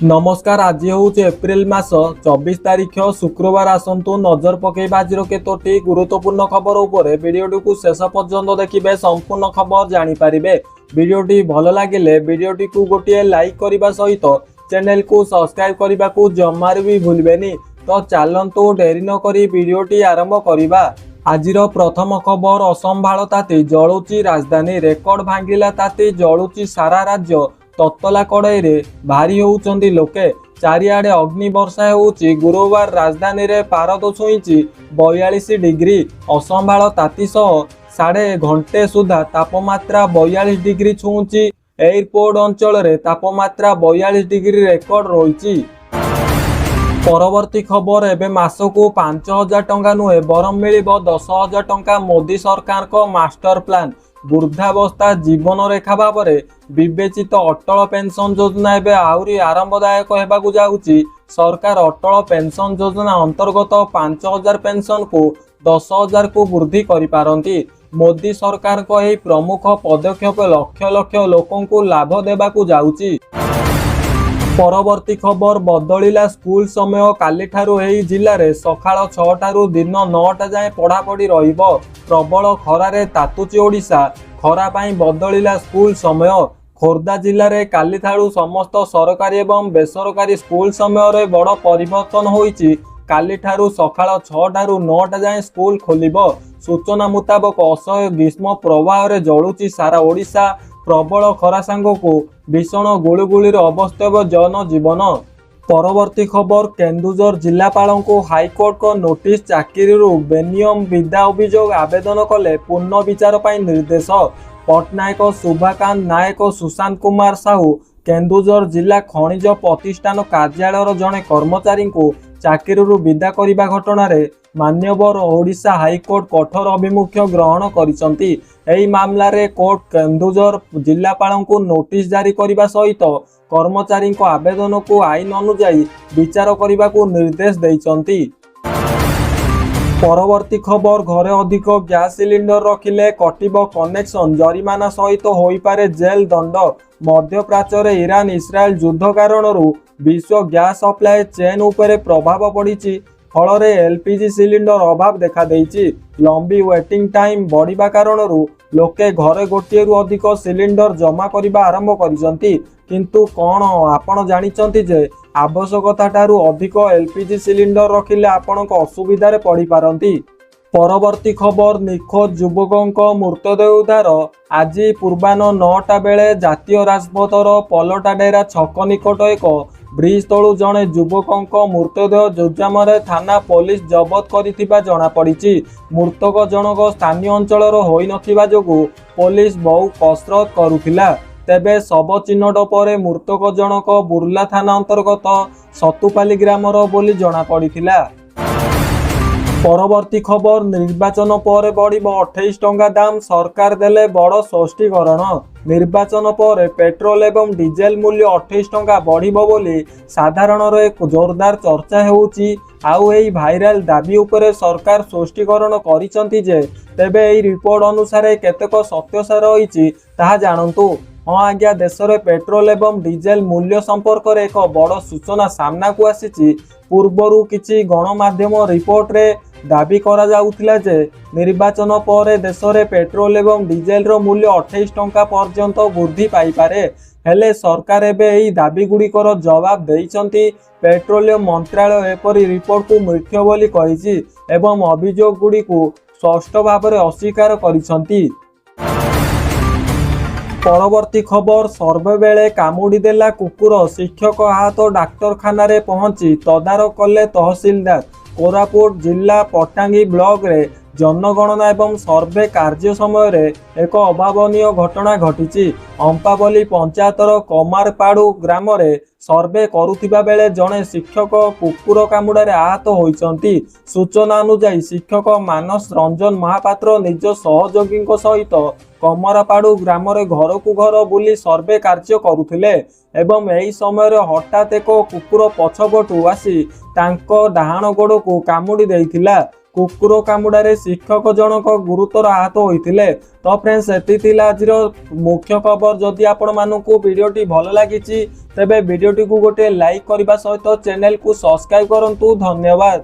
नमस्कार। आज हूँ एप्रिल मास 24 तारीख शुक्रवार। आसतु नजर पकेबा आज केतोटी गुरुत्वपूर्ण खबर उपरे। वीडियोटी को शेष पर्यंत देखिए संपूर्ण खबर जानीपारे। वीडियोटी भल लगे वीडियोटी को गोटे लाइक करने सहित चैनल को सब्सक्राइब करने को जमार भी भूलें। तो चलतु डेरी नक वीडियोटी आरंभ करवा। आजिर प्रथम खबर असंभाल ताती जलुची राजधानी। रेकर्ड भांगिला ताती जलुची सारा राज्य। ततला कड़ाई रे भारी होउचंदी लोके। चारिआडे अग्नि वर्षा होउची। गुरुवार राजधानी रे पारद छुईची 42 डिग्री। असंभाल ताती सह साढ़े घंटे सुधा तापमात्रा 42 डिग्री छुऊची। एयरपोर्ट अंचल रे तापमात्रा 42 डिग्री रेकर्ड रही। परवर्ती खबर एबे मासकू 5000 टंका नुहे बरम मिलिबो 10,000 टंका। मोदी सरकार को मास्टर प्लान। वृद्धावस्था जीवन रेखा भाव में विवेचित अटल पेंशन योजना एवं आहरी आरंभदायक होगाकू जाउची। सरकार अटल पेंशन योजना अंतर्गत 5000 पेंशन को 10,000 को वृद्धि करिपारंती। मोदी सरकार को यह प्रमुख पदक्षेप लक्ष लक्ष लोकों को लाभ देबाकू जाउची। परवर्ती खबर बदलिला स्कूल समय। काली ठारू एही जिल्ला रे सकाळ 6 ठारू दिन 9टा जाए पढ़ापढ़ी रहिबो। प्रबल खरारे तातुची ओडिशा। खरा पाई बदलिला स्कूल समय। खोर्धा जिल्ला रे काली ठारू समस्त सरकारी एवं बेसरकारी स्कूल समय रे बड़ परिवर्तन होईची। काली ठारू सकाळ 6 ठारू 9टा जाए स्कूल खोलिबो। सूचना मुताबक असह्य ग्रीष्म प्रवाह रे जळुची सारा ओडिशा। प्रबल खरा सांग को भीषण गुळुगुळीर अवस्थित जनजीवन। परवर्ती खबर केन्दुझर जिलापाल को हाईकोर्ट को नोटिस। चाकरी बेनियम विदा अभियोग आवेदन कले पुनः विचार पाई निर्देश। पट्टनायक शुभाकांत नायक सुशांत कुमार साहू केन्दुझर जिला खनिज प्रतिष्ठान कार्यालय जड़े कर्मचारी को चाकरी विदा करने घटना मान्यवर ओडिशा हाईकोर्ट कठोर अभिमुख्य ग्रहण करिसंती। एही मामला रे कोर्ट केन्दुझर जिलापाल को नोटिस जारी करने सहित कर्मचारी आवेदन को आईन अनुजाई विचार करने को निर्देश देइचंती। परवर्ती खबर घरे अधिक गैस सिलिंडर रखिले कटिब कनेक्शन। जरिमाना सहित होई पारे जेल दंड। मध्यप्राच्य रे ईरान इस्राएल युद्ध कारण विश्व गैस सप्लाई चेन उपरे प्रभाव पड़ी। फल एलपीजी सिलिंडर अभाव देखा देइची। लंबी वेटिंग टाइम बढ़िबा कारण लोके घरे गोटे रु अधिक सिलिंडर जमा करने आरंभ करिसंती। किंतु कौन आपण जानिचंती जे आवश्यकता ठारू अधिक एलपीजी सिलिंडर रखिले आपण असुविधारे पड़ी पारंती। परवर्ती खबर निखोज युवकों मृतदेह उद्धार। आज पूर्वाह्न 9टा बेले जातीय राजपथर पलटाडेरा छक निकट एक ब्रिज तलू जड़े युवकों मृतदेह जोजामरे थाना पुलिस जबत करिथिबा जणा पड़िछि। मृतक जनक स्थानीय अंचलर होई नथिबा जोगु पुलिस बहु कसरत करुथिला। तेबे शव चिन्हट पर मृतक जनक बुर्ला थाना अंतर्गत सतुपाली ग्रामर बोली जणा पड़िथिला। परवर्ती खबर निर्वाचन पर बढ़िबो 28 टंका दाम। सरकार देले बड़ स्पष्टीकरण। निर्वाचन पर पेट्रोल एवं डीजेल मूल्य 28 टंका बढ़िबो बोली साधारण एक जोरदार चर्चा होउची। आउ एही भाइराल दाबी उपरे सरकार स्पष्टीकरण करिसंती जे तेबे एही रिपोर्ट अनुसार केतेक सत्यता रहिछि ताहा जानंतु। हाँ आज्ञा, देश में पेट्रोल एवं डीजेल मूल्य संपर्क में एक बड़ सूचना सामना को आसी। पूर्वर किसी गणमाध्यम रिपोर्ट रे दाबी करा जाउथिला जे निर्वाचन पर देश में पेट्रोल एवं डीजेल रो मूल्य 28 टंका पर्यंत वृद्धि पाई पारे। हेले सरकार एबे एही दाबी गुड़िकर जवाब देइचंती। पेट्रोलियम मंत्रालय एपरी रिपोर्ट को मिथ्या बोली कहिछि एवं अभियोग गुड़ी को स्पष्ट भाव में अस्वीकार करिसंती। परवर्ती खबर सर्वे बेले कामुड़ी देला कुकुर। शिक्षक आहत डाक्तरखाना रे पहुंची तदारक कले तहसीलदार। कोरापुट जिला पट्टांगी ब्लॉक रे जनगणना एवं सर्वे कार्य समय रे एक अभावनीय घटना घटी। अंपावली पंचायतर कमारपाड़ू ग्राम रे सर्वे करुथिबा बेले जड़े शिक्षक कुकुर कामुड़ारे आहत होइचंती। सूचना अनुसार शिक्षक मानस रंजन महापात्र निज सहयोगी सहित कमरापाड़ू ग्राम रे घर को घर बुली सर्वे कार्य करुथिले एवं एही समय हठात एक कुकुर पछपटू आसी तांको डाहाण गोड़ को कामुड़ी देइथिला। କୁକୁର କାମୁଡ଼ାରେ ଶିକ୍ଷକ ଜଣକ ଗୁରୁତର ଆହତ ହୋଇଥିଲେ। ତ ଫ୍ରେଣ୍ଡସ୍ ଏତିକି ଥିଲା ଆଜିର ମୁଖ୍ୟ ଖବର। ଯଦି ଆପଣମାନଙ୍କୁ ଭିଡ଼ିଓଟି ଭଲ ଲାଗିଛି ତେବେ ଭିଡ଼ିଓଟିକୁ ଗୋଟିଏ ଲାଇକ୍ କରିବା ସହିତ ଚ୍ୟାନେଲକୁ ସବସ୍କ୍ରାଇବ୍ କରନ୍ତୁ। ଧନ୍ୟବାଦ।